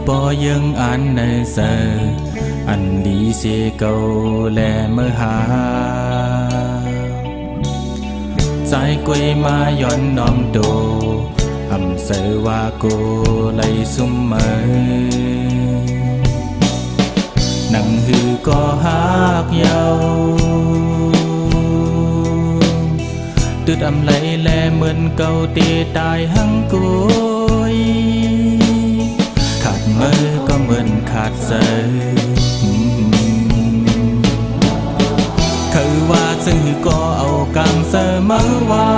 bỏ dân an nơi giờ anh đi xe cầu lẻ mơ hà trái quê mà dọn nòm đồ ẩm sợว่าcô lấy sum mơ nặng hư có hát dâu tước âm lấy lẻ mượn câu tì tai hăng cốiขาดมือก็เหมือนขาดเสือคือว่าซึ่งก็เอากังเสือมือว่า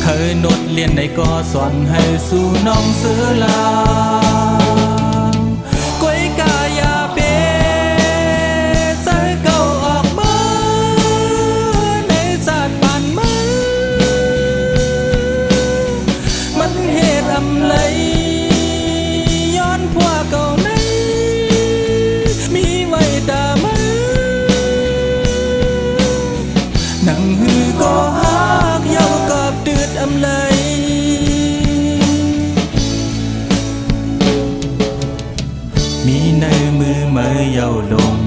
เคยนดเรียนในก็สอนให้สู่น้องเสือลากวยกายาเปเสือเก่าออกมาในศาสตร์ปานมือมันเหตุอำเลยย้อนพวกเก่านั้นมีไว้ตามือนั่งหือก็ฮักเย้ากับตืดอำเลยมีในมือเมื่อเย้าลง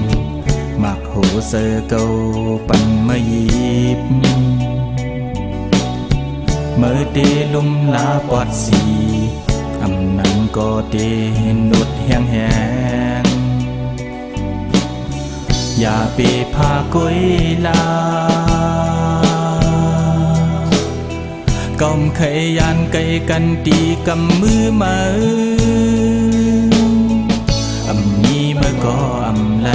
หมักโหเสือเก่าปั่นมายิบเมื่อเดลุมลาปอดสีอำนั้นก็เดนุดแห้งแห้งอย่าไปพาก้อยลาก้มเคยยันไกลกันตีกำมือมาอำนี้เมื่อก็อำไร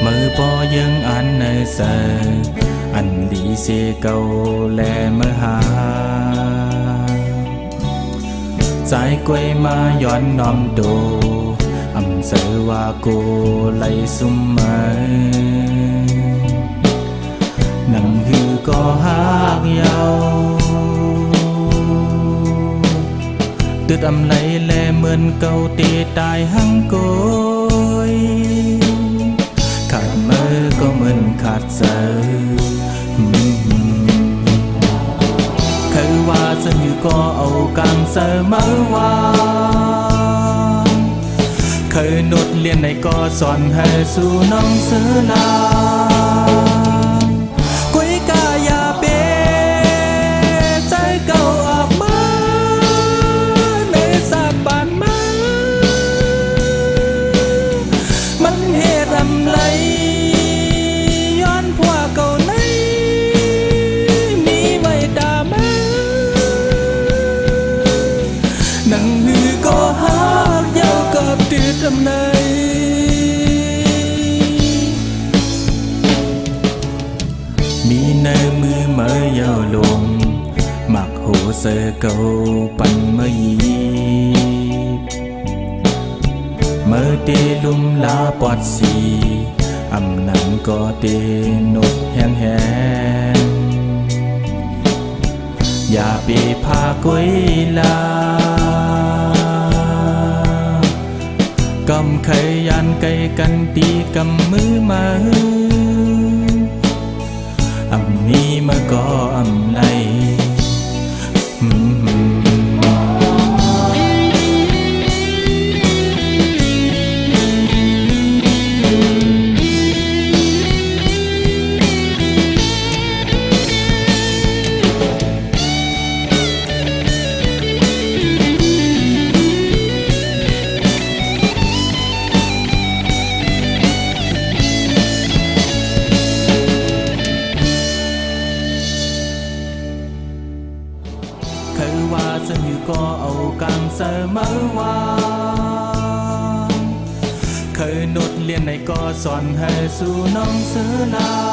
มือปอยังอันในเสออันดีเสียเก่าแลเมื่อหาใจกวยมาย้อนน้อมโดอำเสือว่ากูไหลซุ่มเมอนั่งหือก็ฮักเย้าตืดอำไหลแลเหมือนเก่าตีตายหังโกยขาดมือก็เหมือนขาดเสือคือว่าฉันอยู่ก็เอากังเสือมาว่าเคยนดเรียนในก็สอนให้สู่น้องเสือลากวยกายาเปใจเก่าออกมาในศาสตร์ปานมือมันเหตุอำไรย้อนพวกเก่าไหนมีไว้ตามือนั่งหือก็ฮักเย้ากับตืดอำไหนมีในมือเมื่อเย้าลงหมักโหเสือเก่าปั่นมายิบเมื่อเดลุมลาปอดสีอำนั้นก็เดนดแห้งแห้งอย่าไปพาก้อยลากำเคยยันไกลกันตีกำมือมาอำนี้มาก็อำไรคือว่าฉันอยู่ก็เอากังเสือมาว่าเคยนดเรียนในก็สอนให้สู่น้องเสือลา